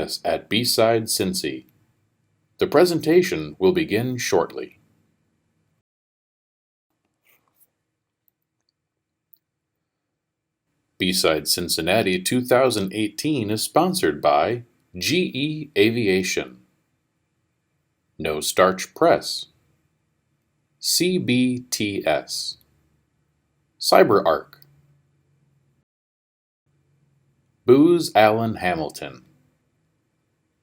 us at BSides Cincy. The presentation will begin shortly. BSides Cincinnati 2018 is sponsored by GE Aviation, No Starch Press, CBTS, CyberArk, Booz Allen Hamilton,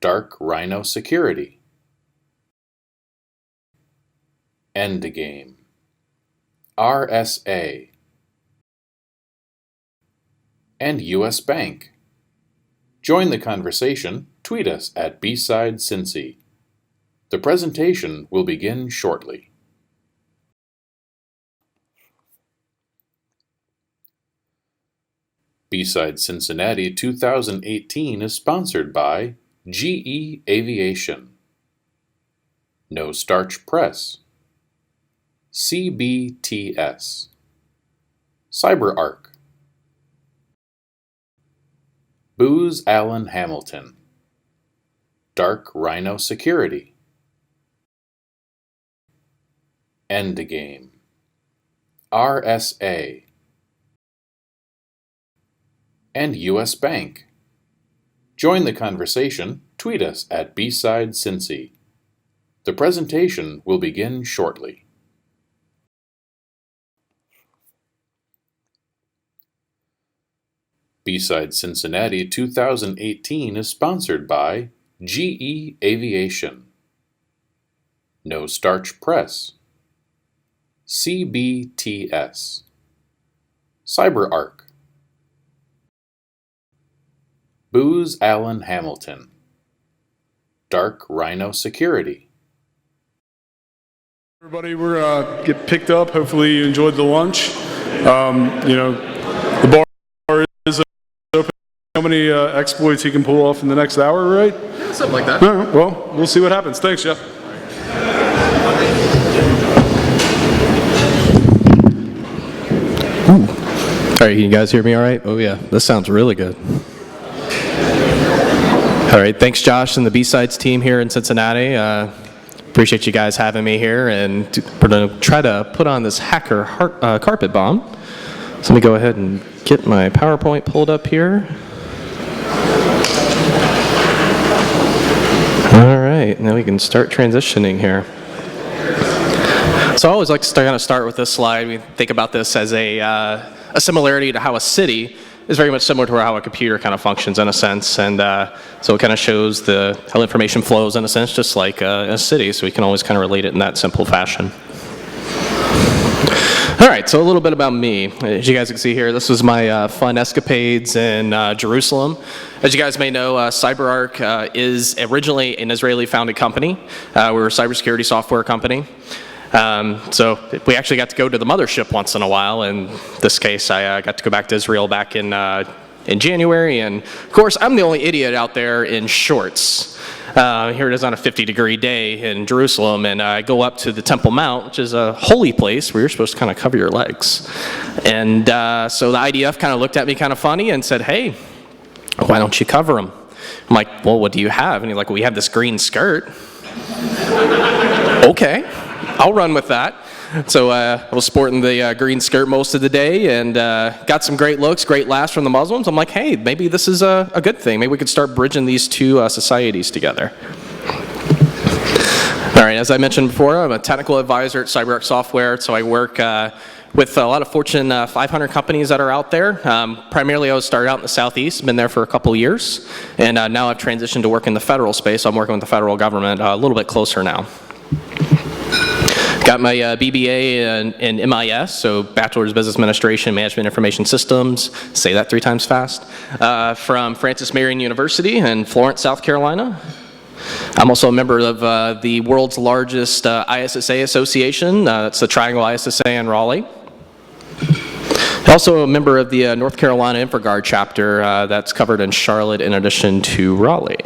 Dark Rhino Security, Endgame, RSA, and US Bank. Join the conversation. Tweet us at BSides Cincy. The presentation will begin shortly. BSides Cincinnati 2018 is sponsored by GE Aviation, No Starch Press, CBTS, CyberArk, Booz Allen Hamilton, Dark Rhino Security, Endgame, RSA, and US Bank. Join the conversation. Tweet us at BSides Cincy. The presentation will begin shortly. BSides Cincinnati 2018 is sponsored by GE Aviation, No Starch Press, CBTS, CyberArk, Booz Allen Hamilton, Dark Rhino Security. Everybody, we're get picked up. Hopefully you enjoyed the lunch. The bar is open. How many exploits he can pull off in the next hour, right? Yeah, something like that. All right, well, we'll see what happens. Thanks, Jeff. All right, can you guys hear me all right? Oh yeah, this sounds really good. All right, thanks Josh and the BSides team here in Cincinnati. Appreciate you guys having me here, and we're going to try to put on this hacker carpet bomb. So let me go ahead and get my PowerPoint pulled up here. All right, now we can start transitioning here. So I always like to start with this slide. We think about this as a similarity to how a city is very much similar to how a computer kind of functions in a sense, and so it kind of shows how information flows in a sense, just like a city, so we can always kind of relate it in that simple fashion. All right, so a little bit about me. As you guys can see here, this was my fun escapades in Jerusalem. As you guys may know, CyberArk is originally an Israeli-founded company. We're a cybersecurity software company. So we actually got to go to the mothership once in a while. In this case, I got to go back to Israel back in January, and of course, I'm the only idiot out there in shorts. Here it is on a 50-degree day in Jerusalem, and I go up to the Temple Mount, which is a holy place where you're supposed to kind of cover your legs. And so the IDF kind of looked at me kind of funny and said, "Hey, why don't you cover them?" I'm like, "Well, what do you have?" And he's like, "We have this green skirt." Okay, I'll run with that. So I was sporting the green skirt most of the day, and got some great looks, great laughs from the Muslims. I'm like, hey, maybe this is a good thing. Maybe we could start bridging these two societies together. All right, as I mentioned before, I'm a technical advisor at CyberArk Software, so I work with a lot of Fortune 500 companies that are out there. Primarily, I started out in the Southeast, been there for a couple years, and now I've transitioned to work in the federal space. So I'm working with the federal government a little bit closer now. Got my BBA in MIS, so Bachelor's Business Administration, Management Information Systems, say that 3 times fast, from Francis Marion University in Florence, South Carolina. I'm also a member of the world's largest ISSA association. It's the Triangle ISSA in Raleigh. Also a member of the North Carolina InfraGard chapter that's covered in Charlotte in addition to Raleigh.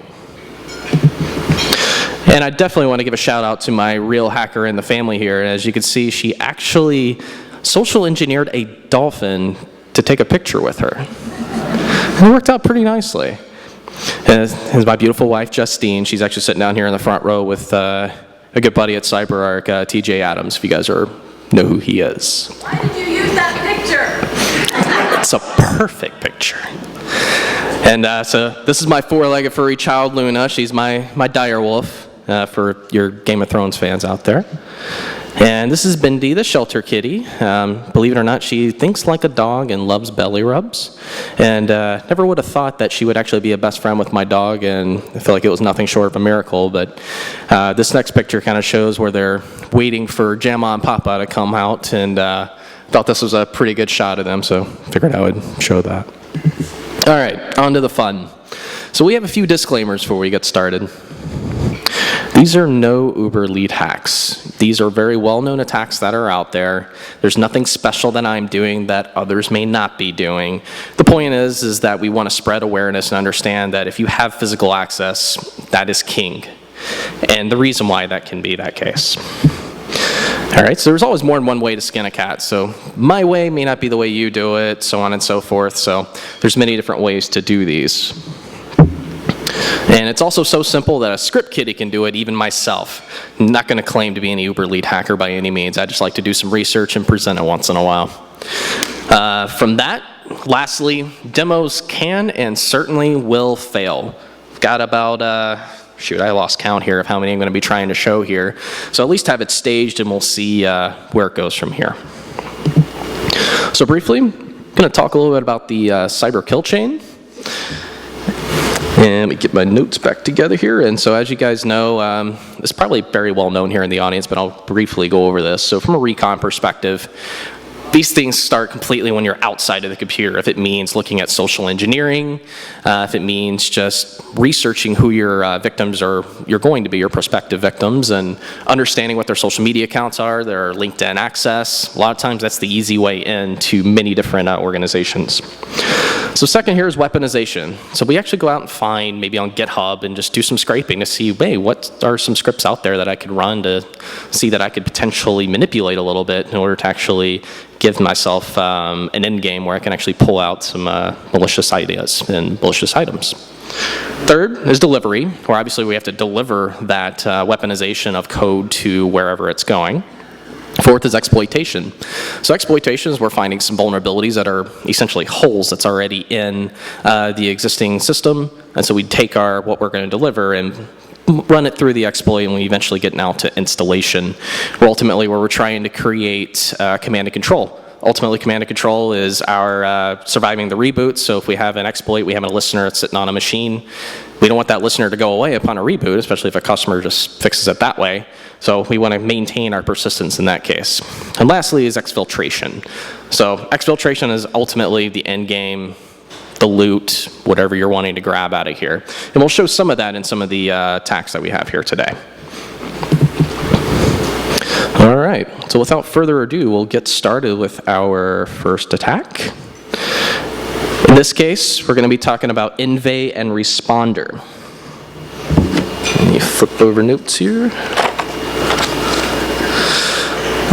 And I definitely want to give a shout out to my real hacker in the family here. As you can see, she actually social engineered a dolphin to take a picture with her. And it worked out pretty nicely. And this is my beautiful wife, Justine. She's actually sitting down here in the front row with a good buddy at CyberArk, TJ Adams, if you guys know who he is. Why did you use that picture? It's a perfect picture. And so this is my four-legged furry child, Luna. She's my direwolf for your Game of Thrones fans out there. And this is Bindi, the shelter kitty. Believe it or not, she thinks like a dog and loves belly rubs. And never would have thought that she would actually be a best friend with my dog, and I feel like it was nothing short of a miracle. But this next picture kind of shows where they're waiting for Jama and Papa to come out, and thought this was a pretty good shot of them, so figured I would show that. All right, on to the fun. So we have a few disclaimers before we get started. These are no Uber lead hacks. These are very well-known attacks that are out there. There's nothing special that I'm doing that others may not be doing. The point is that we want to spread awareness and understand that if you have physical access, that is king. And the reason why that can be that case. All right, so there's always more than one way to skin a cat. So my way may not be the way you do it, so on and so forth. So there's many different ways to do these. And it's also so simple that a script kiddie can do it, even myself. I'm not going to claim to be an Uber lead hacker by any means. I just like to do some research and present it once in a while. From that, lastly, demos can and certainly will fail. I've got about, I lost count here of how many I'm going to be trying to show here. So at least have it staged and we'll see where it goes from here. So briefly, I'm going to talk a little bit about the cyber kill chain. And let me get my notes back together here. And so as you guys know, it's probably very well known here in the audience, but I'll briefly go over this. So from a recon perspective, these things start completely when you're outside of the computer. If it means looking at social engineering, if it means just researching who your victims are, you're going to be your prospective victims, and understanding what their social media accounts are, their LinkedIn access. A lot of times that's the easy way into many different organizations. So second here is weaponization. So we actually go out and find, maybe on GitHub, and just do some scraping to see, hey, what are some scripts out there that I could run to see that I could potentially manipulate a little bit in order to actually give myself an end game where I can actually pull out some malicious ideas and malicious items. Third is delivery, where obviously we have to deliver that weaponization of code to wherever it's going. Fourth is exploitation. So exploitation is we're finding some vulnerabilities that are essentially holes that's already in the existing system, and so we take what we're going to deliver and run it through the exploit, and we eventually get now to installation, where ultimately we're trying to create command and control. Ultimately, command and control is our surviving the reboot. So if we have an exploit, we have a listener that's sitting on a machine. We don't want that listener to go away upon a reboot, especially if a customer just fixes it that way. So we want to maintain our persistence in that case. And lastly is exfiltration. So exfiltration is ultimately the end game, the loot, whatever you're wanting to grab out of here. And we'll show some of that in some of the attacks that we have here today. All right, so without further ado, we'll get started with our first attack. In this case, we're going to be talking about Inve and Responder. Let me flip over notes here.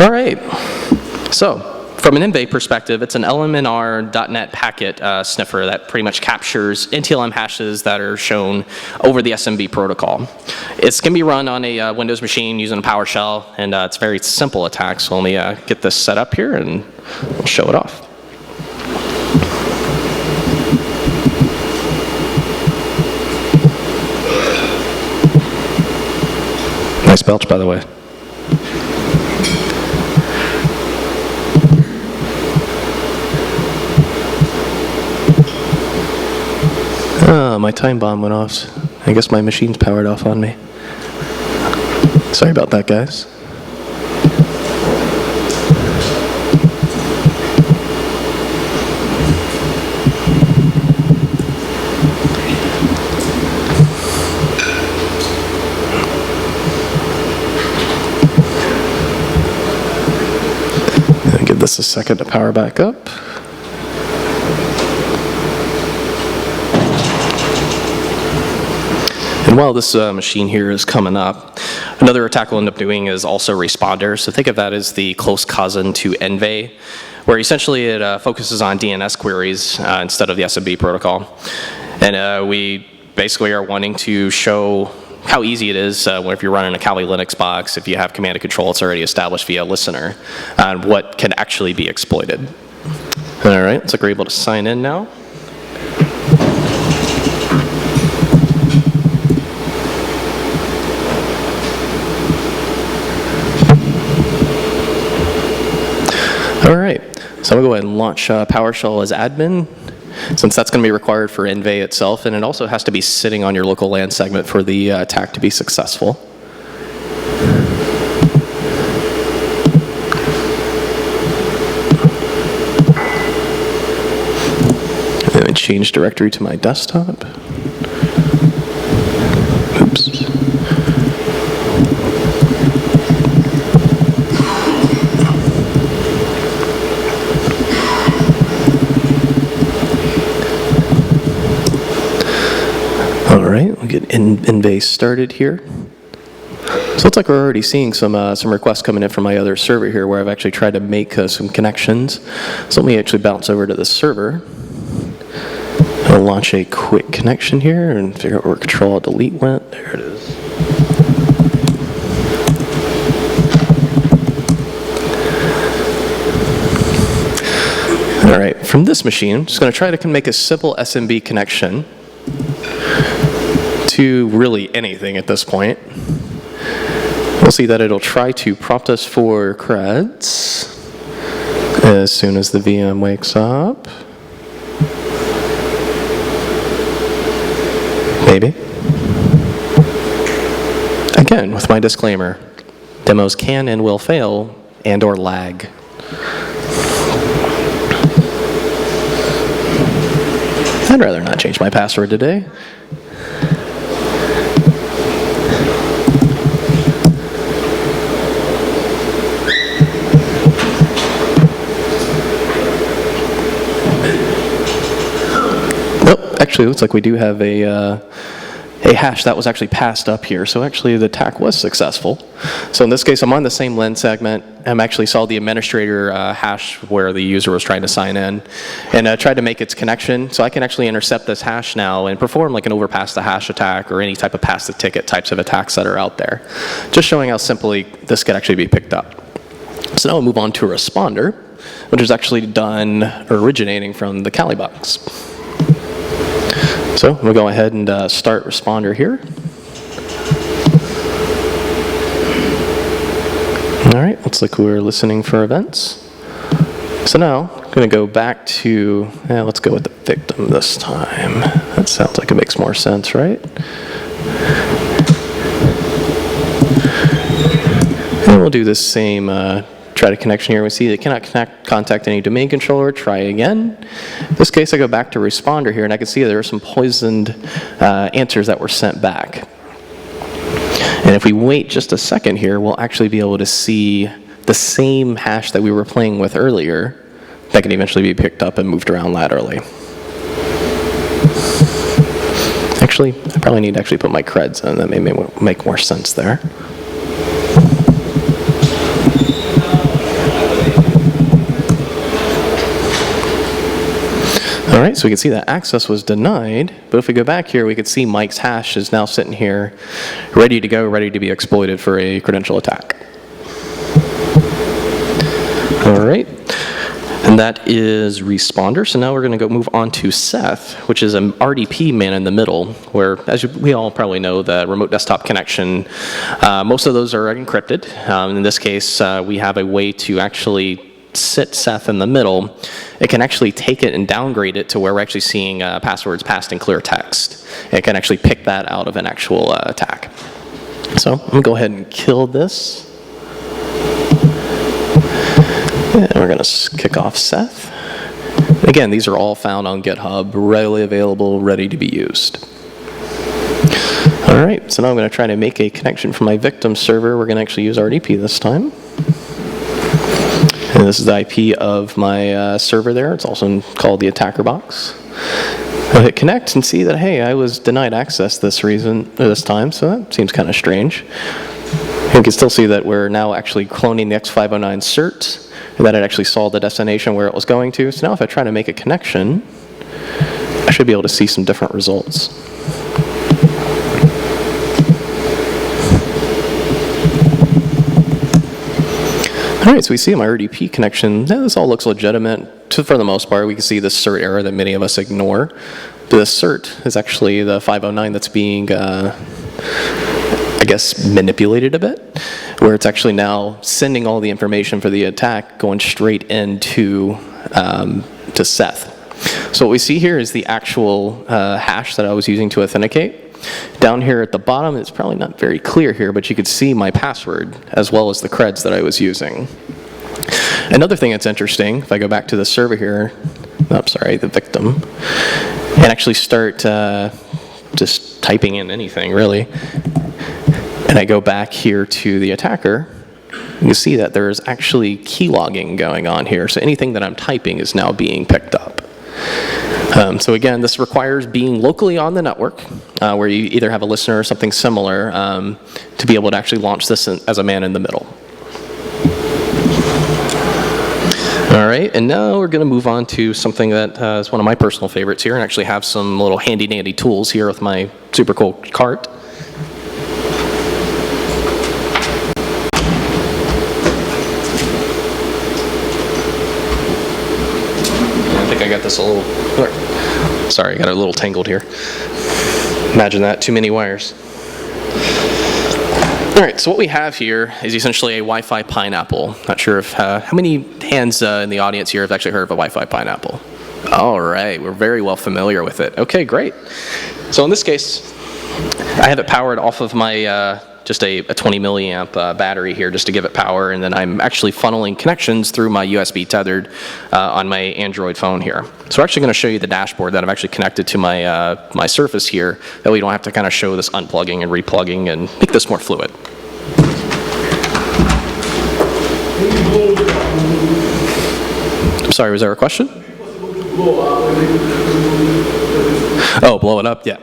All right, so from an Inve perspective, it's an LMNR.NET packet sniffer that pretty much captures NTLM hashes that are shown over the SMB protocol. It's going to be run on a Windows machine using a PowerShell, and it's a very simple attack. So let me get this set up here and we'll show it off. Nice belch, by the way. Oh, my time bomb went off. I guess my machine's powered off on me. Sorry about that, guys. I'll give this a second to power back up. And while this machine here is coming up, another attack we'll end up doing is also Responder. So think of that as the close cousin to Enve, where essentially it focuses on DNS queries instead of the SMB protocol. And we basically are wanting to show how easy it is if you're running a Kali Linux box, if you have command and control, it's already established via listener, on what can actually be exploited. All right, looks like we're able to sign in now. All right, so I'm going to go ahead and launch PowerShell as admin, since that's going to be required for Envy itself, and it also has to be sitting on your local LAN segment for the attack to be successful. Let me change directory to my desktop. Oops. All right, we'll get Envy started here. So it looks like we're already seeing some requests coming in from my other server here where I've actually tried to make some connections. So let me actually bounce over to the server. I'll launch a quick connection here and figure out where Control-Delete went. There it is. All right, from this machine, I'm just going to try to make a simple SMB connection to really anything at this point. We'll see that it'll try to prompt us for creds as soon as the VM wakes up. Maybe. Again, with my disclaimer, demos can and will fail and or lag. I'd rather not change my password today. Actually, it looks like we do have a hash that was actually passed up here. So actually, the attack was successful. So in this case, I'm on the same LAN segment. I actually saw the administrator hash where the user was trying to sign in, and tried to make its connection. So I can actually intercept this hash now and perform like an overpass the hash attack or any type of pass the ticket types of attacks that are out there. Just showing how simply this could actually be picked up. So now we'll move on to a responder, which is actually done originating from the Kali box. So we'll go ahead and start responder here. All right, looks like we're listening for events. So now I'm going to go back to, let's go with the victim this time. That sounds like it makes more sense, right? And we'll do the same try to connection here. We see it cannot contact any domain controller. Try again. In this case, I go back to responder here, and I can see there are some poisoned answers that were sent back. And if we wait just a second here, we'll actually be able to see the same hash that we were playing with earlier that can eventually be picked up and moved around laterally. Actually, I probably need to actually put my creds in. That may make more sense there. All right, so we can see that access was denied, but if we go back here, we can see Mike's hash is now sitting here, ready to go, ready to be exploited for a credential attack. All right, and that is responder. So now we're going to go move on to Seth, which is an RDP man in the middle, where, as we all probably know, the remote desktop connection, most of those are encrypted. In this case, we have a way to actually sit Seth in the middle. It can actually take it and downgrade it to where we're actually seeing passwords passed in clear text. It can actually pick that out of an actual attack. So I'm going to go ahead and kill this. And we're going to kick off Seth. Again, these are all found on GitHub, readily available, ready to be used. All right, so now I'm going to try to make a connection from my victim server. We're going to actually use RDP this time. And this is the IP of my server there. It's also called the attacker box. I'll hit connect and see that, hey, I was denied access this time, so that seems kind of strange. You can still see that we're now actually cloning the X509 cert, and that it actually saw the destination where it was going to. So now if I try to make a connection, I should be able to see some different results. All right, so we see my RDP connection. Yeah, this all looks legitimate. For the most part, we can see the cert error that many of us ignore. The cert is actually the 509 that's being, I guess, manipulated a bit, where it's actually now sending all the information for the attack going straight into to Seth. So what we see here is the actual hash that I was using to authenticate. Down here at the bottom, it's probably not very clear here, but you could see my password as well as the creds that I was using. Another thing that's interesting, if I go back to the server here, the victim, and actually start just typing in anything really, and I go back here to the attacker, you see that there's actually keylogging going on here. So anything that I'm typing is now being picked up. So again, this requires being locally on the network, where you either have a listener or something similar, to be able to actually launch this as a man in the middle. All right, and now we're going to move on to something that is one of my personal favorites here, and actually have some little handy-dandy tools here with my super cool cart. I think I got this a little... Sorry, I got it a little tangled here. Imagine that, too many wires. All right, so what we have here is essentially a Wi-Fi pineapple. Not sure if how many hands in the audience here have actually heard of a Wi-Fi pineapple? All right, we're very well familiar with it. Okay, great. So in this case, I have it powered off of my just a 20 milliamp battery here just to give it power, and then I'm actually funneling connections through my USB tethered on my Android phone here. So we're actually going to show you the dashboard that I've actually connected to my my Surface here, that we don't have to kind of show this unplugging and replugging and make this more fluid. I'm sorry, was there a question? Oh, blow it up? Yeah.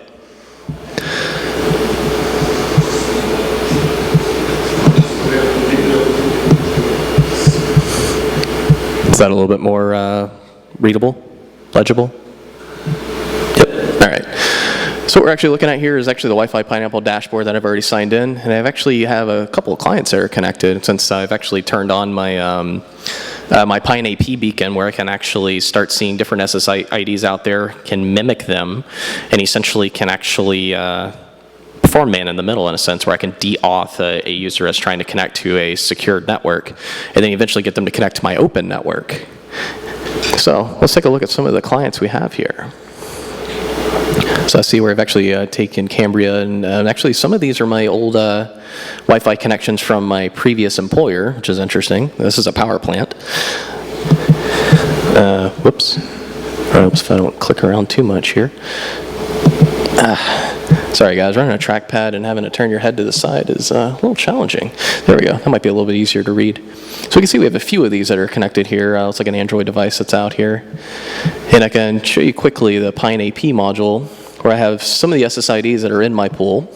Is that a little bit more readable, legible? Yep, all right. So what we're actually looking at here is actually the Wi-Fi Pineapple dashboard that I've already signed in, and I've actually have a couple of clients that are connected since I've actually turned on my my Pine AP beacon, where I can actually start seeing different SSIDs out there, can mimic them, and essentially can actually perform man in the middle in a sense, where I can de-auth a user as trying to connect to a secured network, and then eventually get them to connect to my open network. So let's take a look at some of the clients we have here. So I see where I've actually taken Cambria, and actually some of these are my old Wi-Fi connections from my previous employer, which is interesting. This is a power plant. Whoops. Oops, if I don't click around too much here. Sorry guys, running a trackpad and having to turn your head to the side is a little challenging. There we go, that might be a little bit easier to read. So we can see we have a few of these that are connected here. It's like an Android device that's out here. And I can show you quickly the Pine AP module, where I have some of the SSIDs that are in my pool,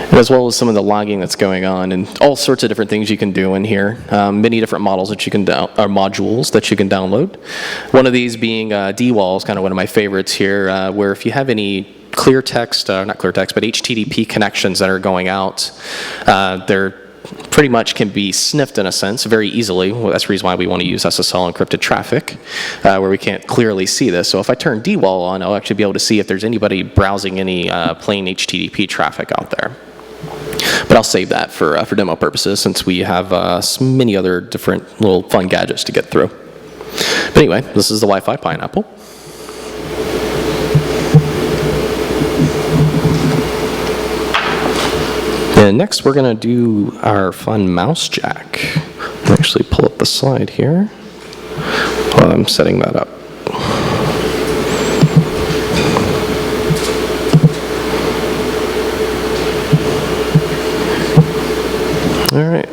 and as well as some of the logging that's going on, and all sorts of different things you can do in here. Many different models that you can modules that you can download. One of these being DWAL is kind of one of my favorites here, where if you have any clear text, not clear text, but HTTP connections that are going out, they're pretty much can be sniffed in a sense very easily. Well, that's the reason why we want to use SSL encrypted traffic, where we can't clearly see this. So if I turn DWAL on, I'll actually be able to see if there's anybody browsing any plain HTTP traffic out there. But I'll save that for demo purposes, since we have many other different little fun gadgets to get through. But anyway, this is the Wi-Fi Pineapple. And next we're going to do our fun mouse jack. I'll actually pull up the slide here while I'm setting that up. All right.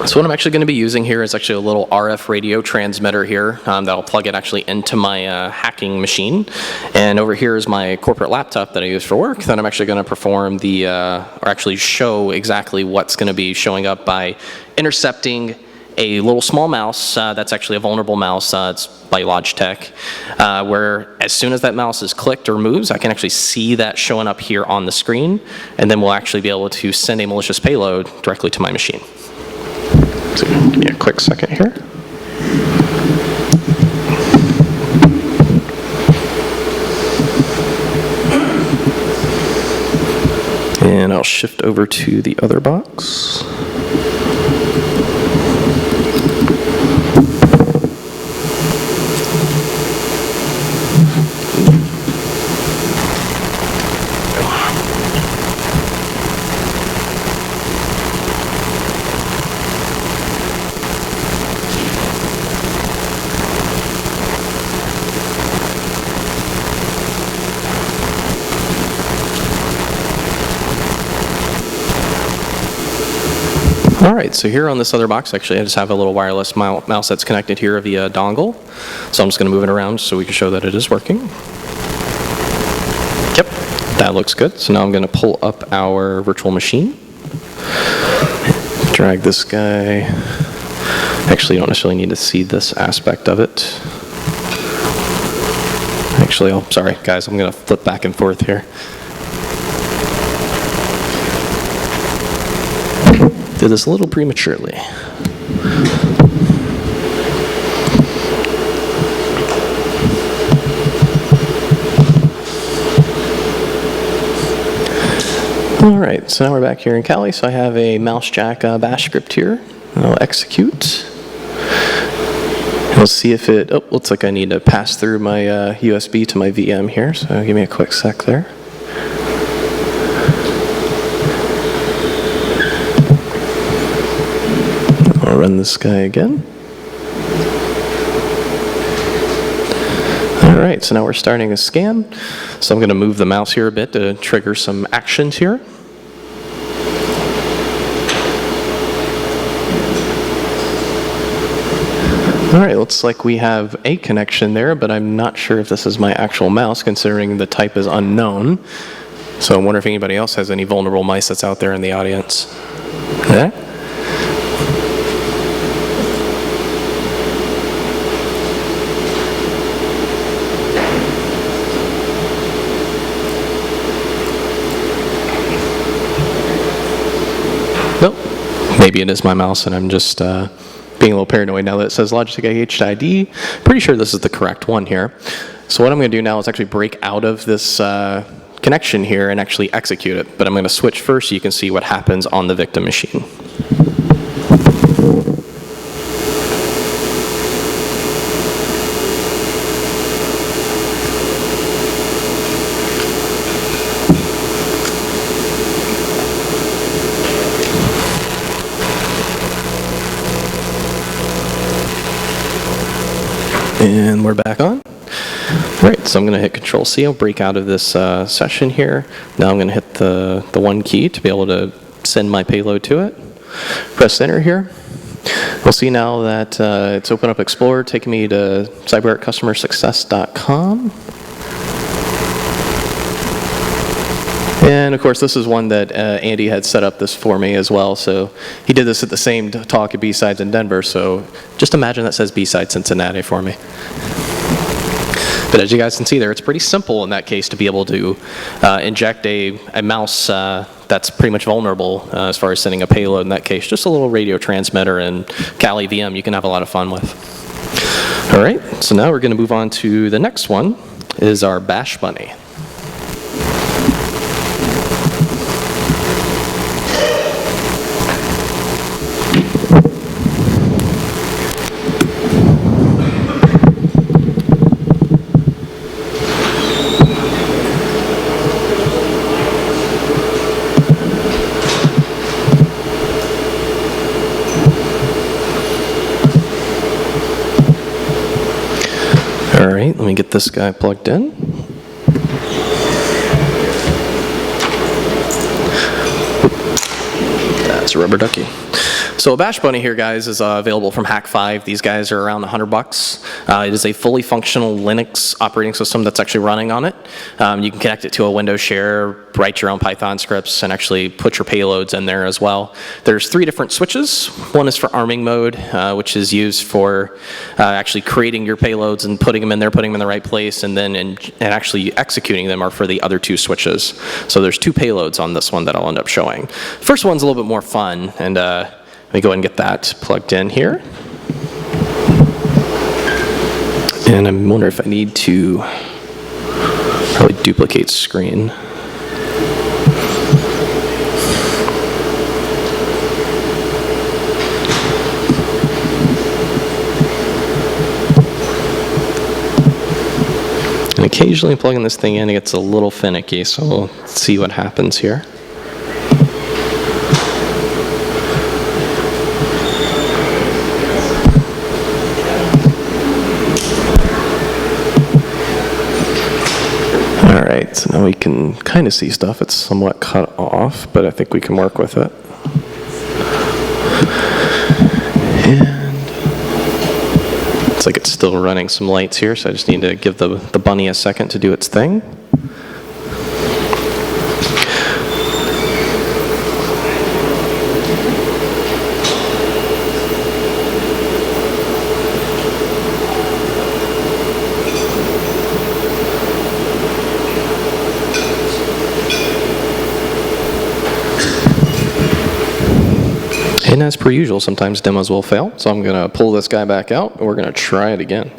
So what I'm actually going to be using here is actually a little RF radio transmitter here that'll plug it actually into my hacking machine. And over here is my corporate laptop that I use for work that I'm actually going to perform the, or actually show exactly what's going to be showing up by intercepting a little small mouse that's actually a vulnerable mouse. It's by Logitech, where as soon as that mouse is clicked or moves, I can actually see that showing up here on the screen, and then we'll actually be able to send a malicious payload directly to my machine. So give me a quick second here. And I'll shift over to the other box. All right, so here on this other box, actually, I just have a little wireless mouse that's connected here via dongle. So I'm just going to move it around so we can show that it is working. Yep, that looks good. So now I'm going to pull up our virtual machine. Drag this guy. Actually, you don't necessarily need to see this aspect of it. Actually, oh, sorry, guys, I'm going to flip back and forth here. Did this a little prematurely. All right, so now we're back here in Kali. So I have a mousejack bash script here. I'll execute. We'll see if it, oh, looks like I need to pass through my USB to my VM here. So give me a quick sec there. I'll run this guy again. All right, so now we're starting a scan. So I'm going to move the mouse here a bit to trigger some actions here. All right, looks like we have a connection there, but I'm not sure if this is my actual mouse, considering the type is unknown. So I wonder if anybody else has any vulnerable mice that's out there in the audience. Okay. Nope. Maybe it is my mouse and I'm just being a little paranoid now that it says Logitech ID. Pretty sure this is the correct one here. So what I'm going to do now is actually break out of this connection here and actually execute it. But I'm going to switch first so you can see what happens on the victim machine. And we're back on. All right, so I'm going to hit Control-C. I'll break out of this session here. Now I'm going to hit the one key to be able to send my payload to it. Press Enter here. We'll see now that it's opened up Explorer, taking me to cyberartcustomersuccess.com. And of course, this is one that Andy had set up this for me as well. So he did this at the same talk at BSides in Denver. So just imagine that says BSides Cincinnati for me. But as you guys can see there, it's pretty simple in that case to be able to inject a mouse that's pretty much vulnerable as far as sending a payload in that case. Just a little radio transmitter and Kali VM you can have a lot of fun with. All right, so now we're going to move on to the next one, is our Bash Bunny. All right, let me get this guy plugged in. That's a rubber ducky. So So a Bash Bunny here, guys, is available from Hack5. These guys are around $100. It is a fully functional Linux operating system that's actually running on it. You can connect it to a Windows share, write your own Python scripts, and actually put your payloads in there as well. There's 3 different switches. One is for arming mode, which is used for actually creating your payloads and putting them in there, putting them in the right place, and then and actually executing them are for the other 2 switches. So there's 2 payloads on this one that I'll end up showing. First one's a little bit more fun, and let me go ahead and get that plugged in here. And I wonder if I need to probably duplicate screen. And occasionally plugging this thing in, it gets a little finicky, so we'll see what happens here. Alright, so now we can kind of see stuff. It's somewhat cut off, but I think we can work with it. And it's like it's still running some lights here, so I just need to give the bunny a second to do its thing. And as per usual, sometimes demos will fail, so I'm going to pull this guy back out, and we're going to try it again.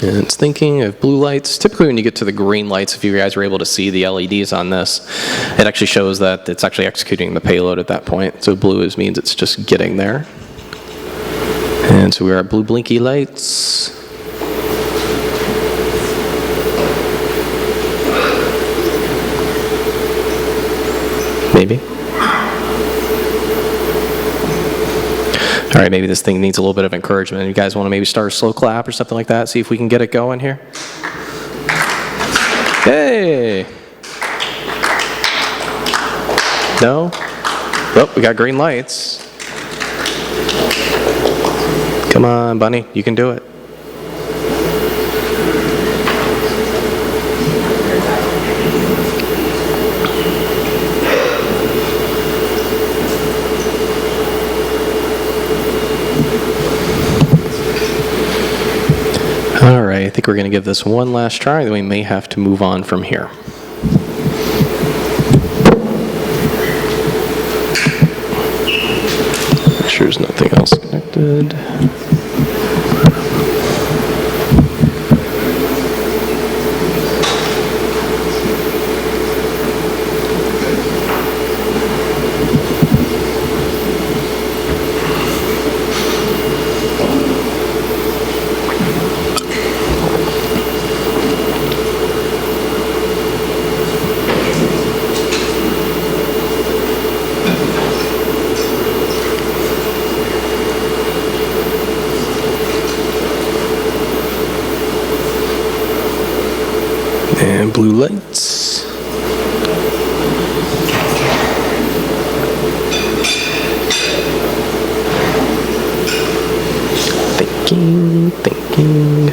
And it's thinking of blue lights. Typically when you get to the green lights, if you guys were able to see the LEDs on this, it actually shows that it's actually executing the payload at that point. So blue means it's just getting there. And so we are at blue blinky lights. Maybe. All right, maybe this thing needs a little bit of encouragement. You guys want to maybe start a slow clap or something like that? See if we can get it going here. Hey! No? Oh, we got green lights. Come on, bunny, you can do it. All right, I think we're going to give this one last try, then we may have to move on from here. Make sure there's nothing else connected. And blue lights. Thinking.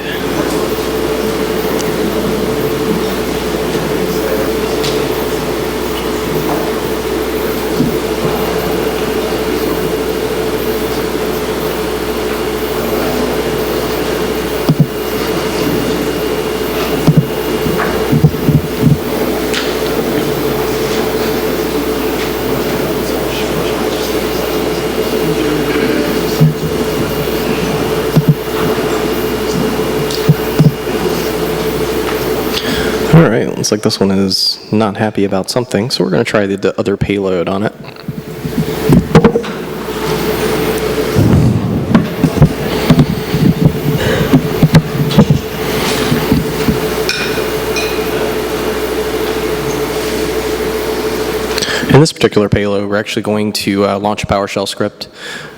Alright, looks like this one is not happy about something, so we're going to try the other payload on it. In this particular payload, we're actually going to launch a PowerShell script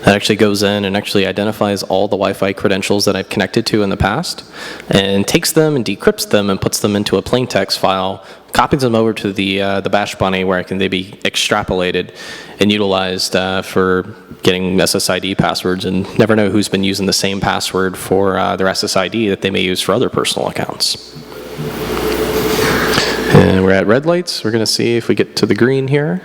that actually goes in and actually identifies all the Wi-Fi credentials that I've connected to in the past, and takes them and decrypts them and puts them into a plain text file, copies them over to the bash bunny where they be extrapolated and utilized for getting SSID passwords, and never know who's been using the same password for their SSID that they may use for other personal accounts. And we're at red lights. We're going to see if we get to the green here.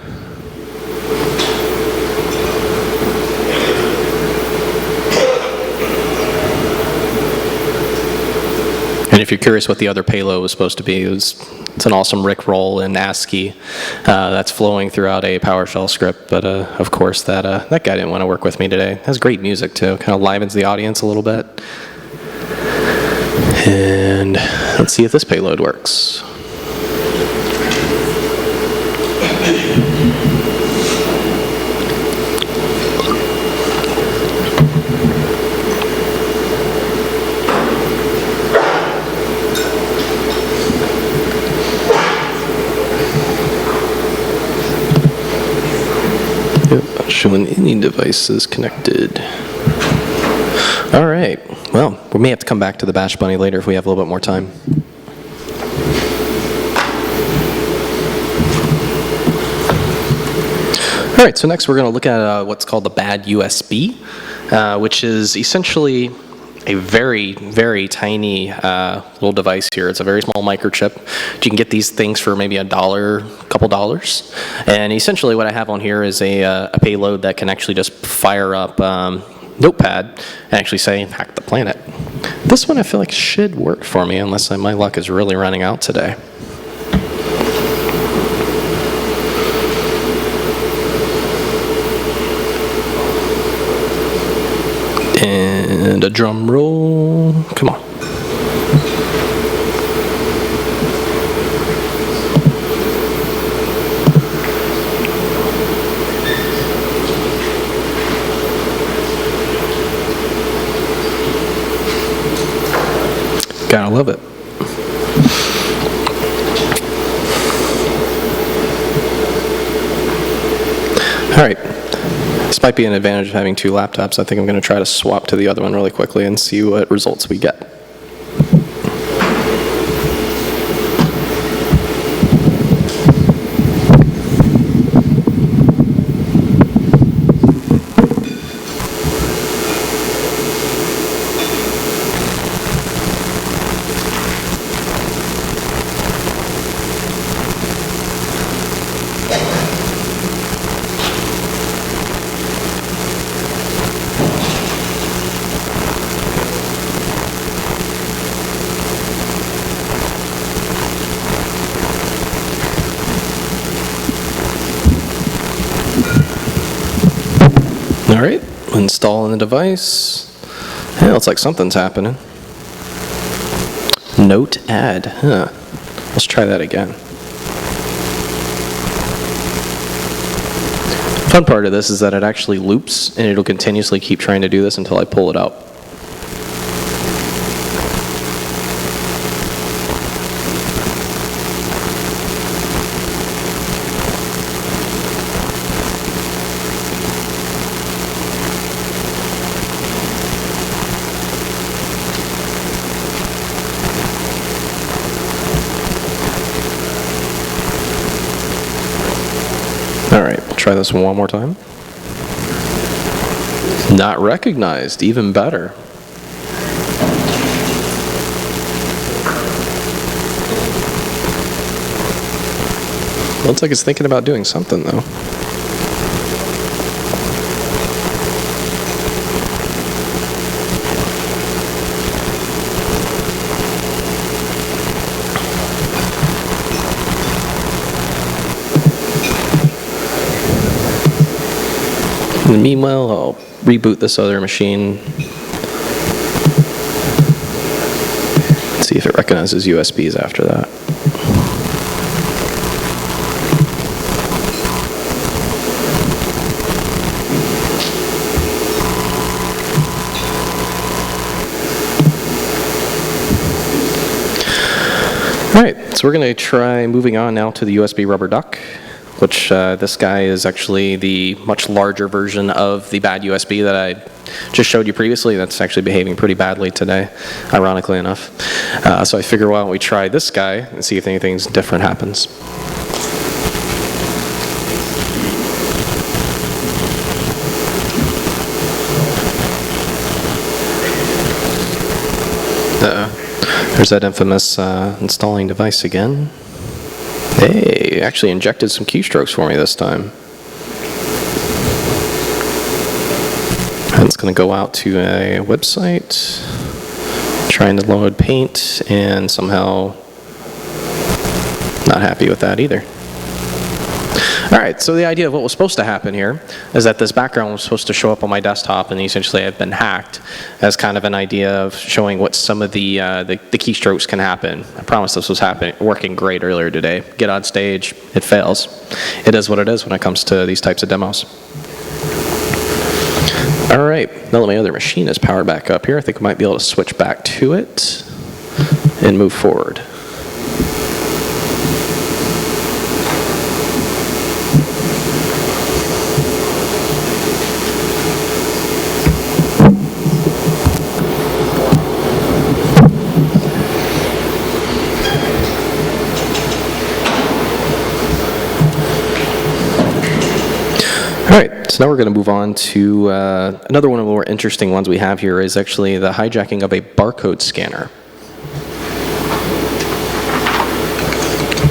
And if you're curious what the other payload was supposed to be, it's an awesome Rickroll in ASCII that's flowing throughout a PowerShell script. But of course, that guy didn't want to work with me today. It has great music too. Kind of livens the audience a little bit. And let's see if this payload works. Not showing any devices connected. All right. Well, we may have to come back to the bash bunny later if we have a little bit more time. All right, so next we're going to look at what's called the bad USB, which is essentially a very, very tiny little device here. It's a very small microchip. You can get these things for maybe $1, a couple dollars. And essentially what I have on here is a payload that can actually just fire up Notepad and actually say, hack the planet. This one I feel like should work for me unless my luck is really running out today. And a drum roll. Come on. Gotta love it. All right. This might be an advantage of having two laptops. I think I'm going to try to swap to the other one really quickly and see what results we get. All right, installing the device. Hey, looks like something's happening. Note add, huh? Let's try that again. Fun part of this is that it actually loops and it'll continuously keep trying to do this until I pull it out. All right, try this one more time. Not recognized, even better. Looks like it's thinking about doing something though. And meanwhile, I'll reboot this other machine. See if it recognizes USBs after that. All right, so we're going to try moving on now to the USB rubber duck. which this guy is actually the much larger version of the bad USB that I just showed you previously. That's actually behaving pretty badly today, ironically enough. So I figure, why don't we try this guy and see if anything different happens. There's that infamous installing device again. Hey, actually injected some keystrokes for me this time. And it's going to go out to a website, trying to load Paint, and somehow not happy with that either. All right, so the idea of what was supposed to happen here is that this background was supposed to show up on my desktop, and essentially I've been hacked as kind of an idea of showing what some of the keystrokes can happen. I promise this was working great earlier today. Get on stage, it fails. It is what it is when it comes to these types of demos. All right, now that my other machine is powered back up here, I think we might be able to switch back to it and move forward. All right, so now we're going to move on to another one of the more interesting ones we have here is actually the hijacking of a barcode scanner.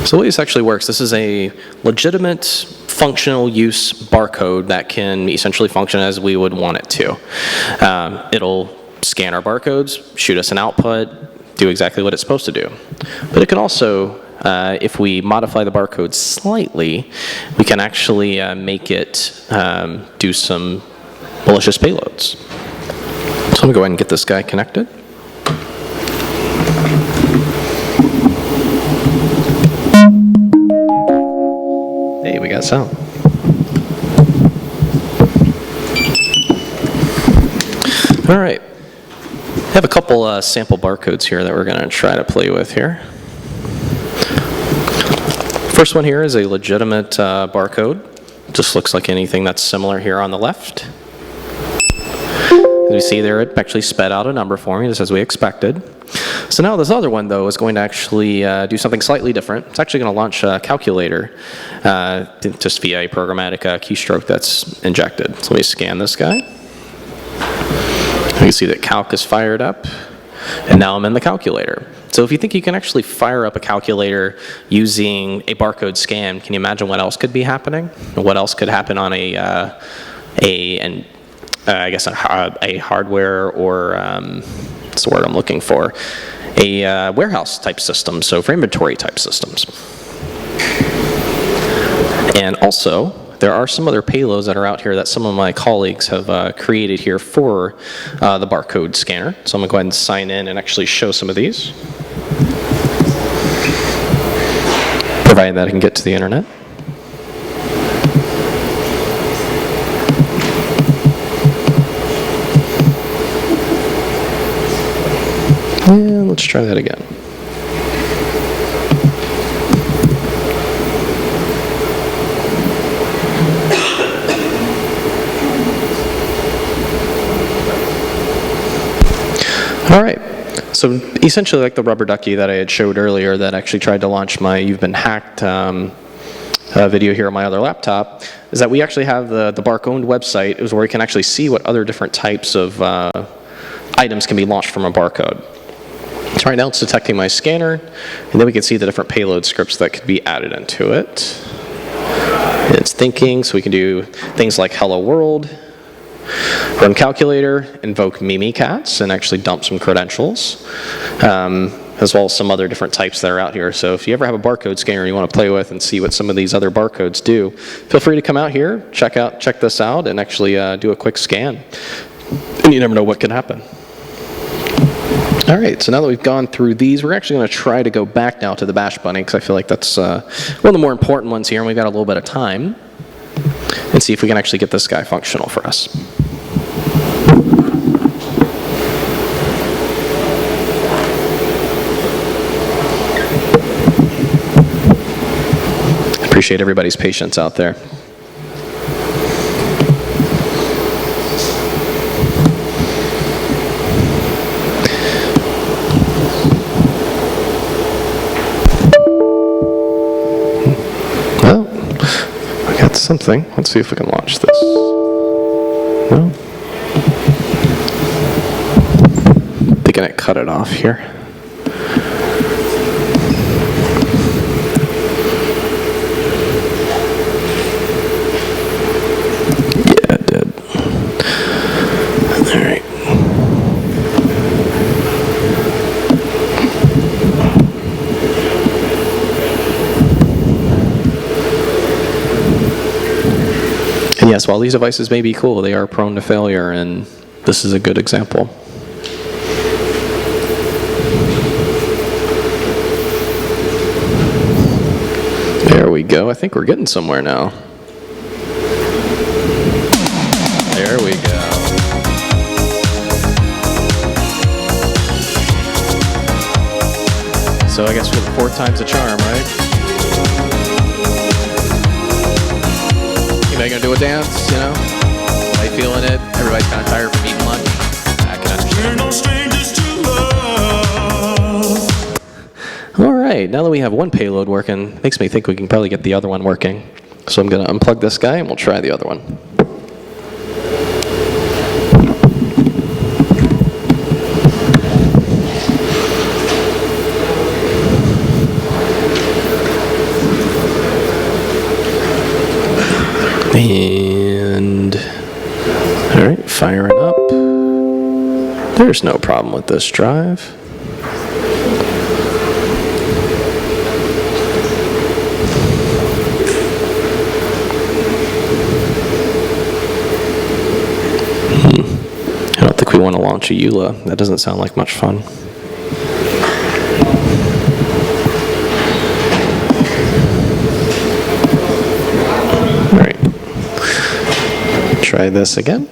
So the way this actually works, this is a legitimate functional use barcode that can essentially function as we would want it to. It'll scan our barcodes, shoot us an output, do exactly what it's supposed to do. But it can also, if we modify the barcode slightly, we can actually make it do some malicious payloads. So I'm going to go ahead and get this guy connected. Hey, we got sound. All right. I have a couple sample barcodes here that we're going to try to play with here. First one here is a legitimate barcode. Just looks like anything that's similar here on the left. As you see there, it actually sped out a number for me, just as we expected. So now this other one, though, is going to actually do something slightly different. It's actually going to launch a calculator just via a programmatic keystroke that's injected. So let me scan this guy. You can see that calc is fired up, and now I'm in the calculator. So if you think you can actually fire up a calculator using a barcode scan, can you imagine what else could be happening? What else could happen on a hardware or what's the word I'm looking for? A warehouse type system, so for inventory type systems. And also, there are some other payloads that are out here that some of my colleagues have created here for the barcode scanner. So I'm going to go ahead and sign in and actually show some of these, provided that I can get to the internet. And let's try that again. All right, so essentially like the rubber ducky that I had showed earlier that actually tried to launch my You've Been Hacked video here on my other laptop, is that we actually have the Barcode website is where we can actually see what other different types of items can be launched from a barcode. So right now it's detecting my scanner, and then we can see the different payload scripts that could be added into it. And it's thinking, so we can do things like hello world, run calculator, invoke Mimikatz, and actually dump some credentials, as well as some other different types that are out here. So if you ever have a barcode scanner you want to play with and see what some of these other barcodes do, feel free to come out here, check this out, and actually do a quick scan. And you never know what can happen. All right, so now that we've gone through these, we're actually going to try to go back now to the Bash Bunny, because I feel like that's one of the more important ones here, and we've got a little bit of time, and see if we can actually get this guy functional for us. Appreciate everybody's patience out there. Well, I got something. Let's see if we can launch this. No? Thinking I cut it off here. Yeah, it did. All right. And yes, while these devices may be cool, they are prone to failure, and this is a good example. There we go. I think we're getting somewhere now. There we go. So I guess for the fourth time's a charm, right? You gonna do a dance, you know? Everybody feeling it? Everybody's kind of tired from eating lunch. I can understand. We're no strangers to love. All right, now that we have one payload working, makes me think we can probably get the other one working. So I'm gonna unplug this guy and we'll try the other one. And, all right, firing up. There's no problem with this drive. I don't think we want to launch a EULA. That doesn't sound like much fun. Try this again.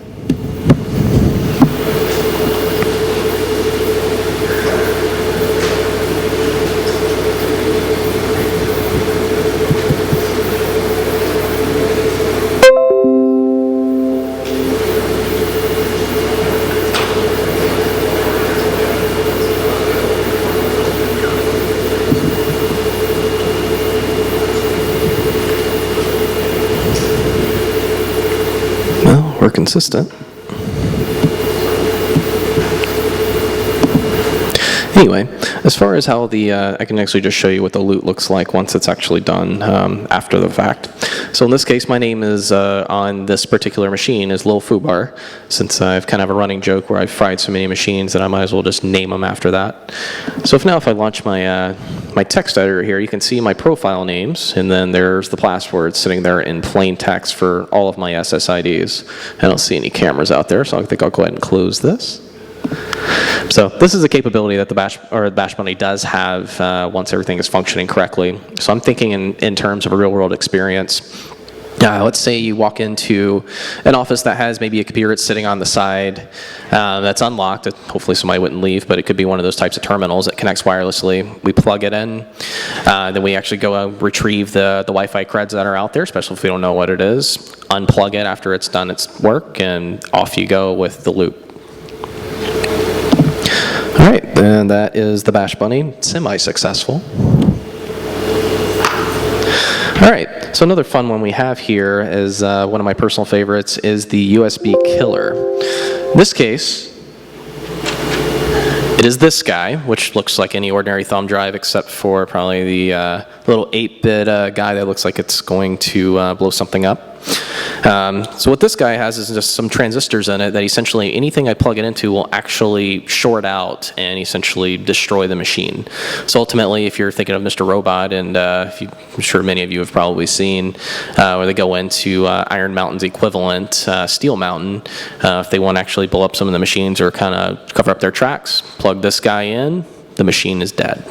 We're consistent. Anyway, as far as how the, I can actually just show you what the loot looks like once it's actually done after the fact. So in this case, my name is on this particular machine is Lil Fubar, since I've kind of a running joke where I've fried so many machines that I might as well just name them after that. So if I launch my my text editor here, you can see my profile names, and then there's the password sitting there in plain text for all of my SSIDs. I don't see any cameras out there, so I think I'll go ahead and close this. So this is a capability that the Bash Bunny does have once everything is functioning correctly. So I'm thinking in terms of a real-world experience. Let's say you walk into an office that has maybe a computer that's sitting on the side that's unlocked. Hopefully somebody wouldn't leave, but it could be one of those types of terminals that connects wirelessly. We plug it in, then we actually go retrieve the Wi-Fi creds that are out there, especially if we don't know what it is. Unplug it after it's done its work, and off you go with the loop. All right, and that is the Bash Bunny, semi-successful. All right, so another fun one we have here is one of my personal favorites is the USB killer. In this case, it is this guy, which looks like any ordinary thumb drive except for probably the little 8-bit guy that looks like it's going to blow something up. So what this guy has is just some transistors in it that essentially anything I plug it into will actually short out and essentially destroy the machine. So ultimately, if you're thinking of Mr. Robot, and I'm sure many of you have probably seen where they go into Iron Mountain's equivalent, Steel Mountain, if they want to actually blow up some of the machines or kind of cover up their tracks, plug this guy in, the machine is dead.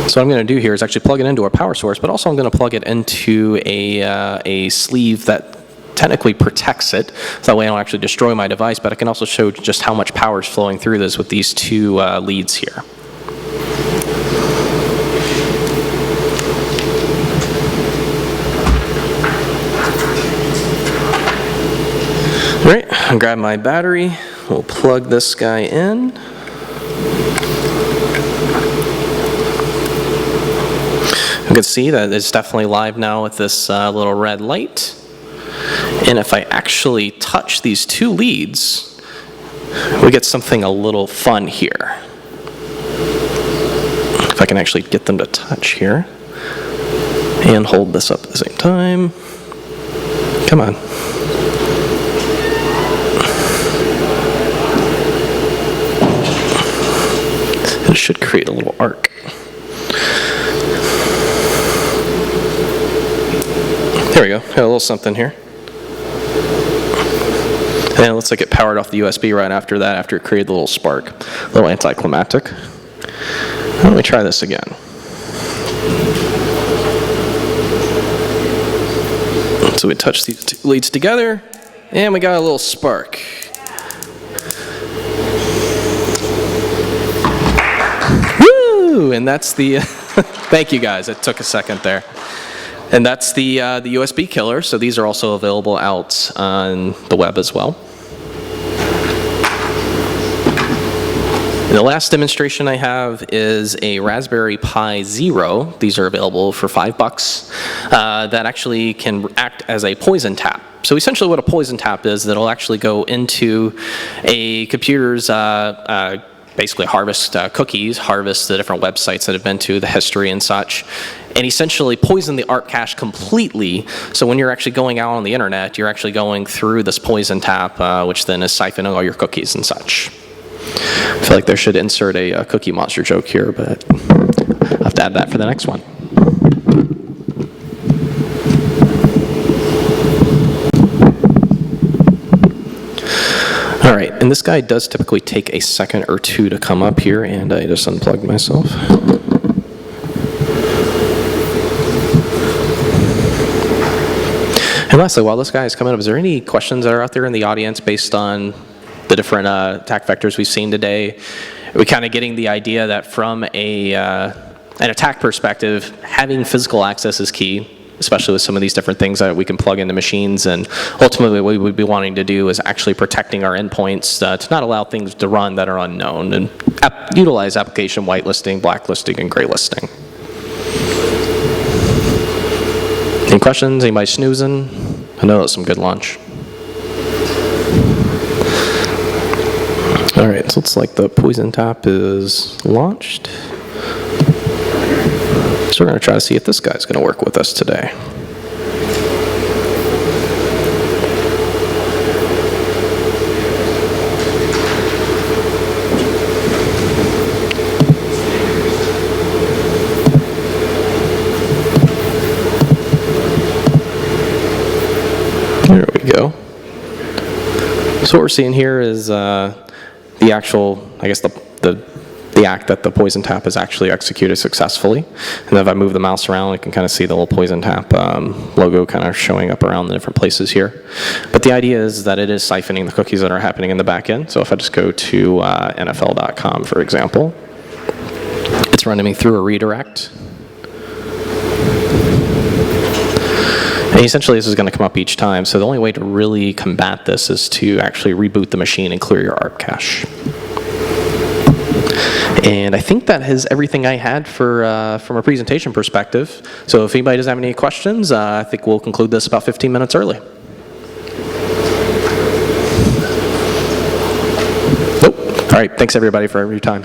So what I'm going to do here is actually plug it into a power source, but also I'm going to plug it into a sleeve that technically protects it, so that way I don't actually destroy my device, but I can also show just how much power is flowing through this with these two leads here. All right, I'll grab my battery. We'll plug this guy in. You can see that it's definitely live now with this little red light. And if I actually touch these two leads, we get something a little fun here. If I can actually get them to touch here and hold this up at the same time. Come on. It should create a little arc. There we go, got a little something here. And it looks like it powered off the USB right after that, after it created the little spark. A little anticlimactic. Let me try this again. So we touch these two leads together, and we got a little spark. Woo! And that's the, thank you guys, it took a second there. And that's the USB killer, so these are also available out on the web as well. And the last demonstration I have is a Raspberry Pi Zero. These are available for $5 that actually can act as a poison tap. So essentially what a poison tap is, that it'll actually go into a computer's basically harvest cookies, harvest the different websites that have been to, the history and such, and essentially poison the ARP cache completely. So when you're actually going out on the internet, you're actually going through this poison tap, which then is siphoning all your cookies and such. I feel like there should insert a Cookie Monster joke here, but I'll have to add that for the next one. All right, and this guy does typically take a second or two to come up here, and I just unplugged myself. And lastly, while this guy is coming up, is there any questions that are out there in the audience based on the different attack vectors we've seen today? Are we kind of getting the idea that from an attack perspective, having physical access is key, especially with some of these different things that we can plug into machines, and ultimately what we would be wanting to do is actually protecting our endpoints to not allow things to run that are unknown, and utilize application whitelisting, blacklisting, and graylisting. Any questions? Anybody snoozing? I know that's some good lunch. All right, so it's like the poison tap is launched. So we're going to try to see if this guy's going to work with us today. There we go. So what we're seeing here is the actual, I guess the act that the poison tap is actually executed successfully. And then if I move the mouse around, I can kind of see the little poison tap logo kind of showing up around the different places here. But the idea is that it is siphoning the cookies that are happening in the back end. So if I just go to NFL.com, for example, it's running me through a redirect. And essentially this is going to come up each time. So the only way to really combat this is to actually reboot the machine and clear your ARP cache. And I think that is everything I had for from a presentation perspective. So if anybody doesn't have any questions, I think we'll conclude this about 15 minutes early. Nope. All right, thanks everybody for your time.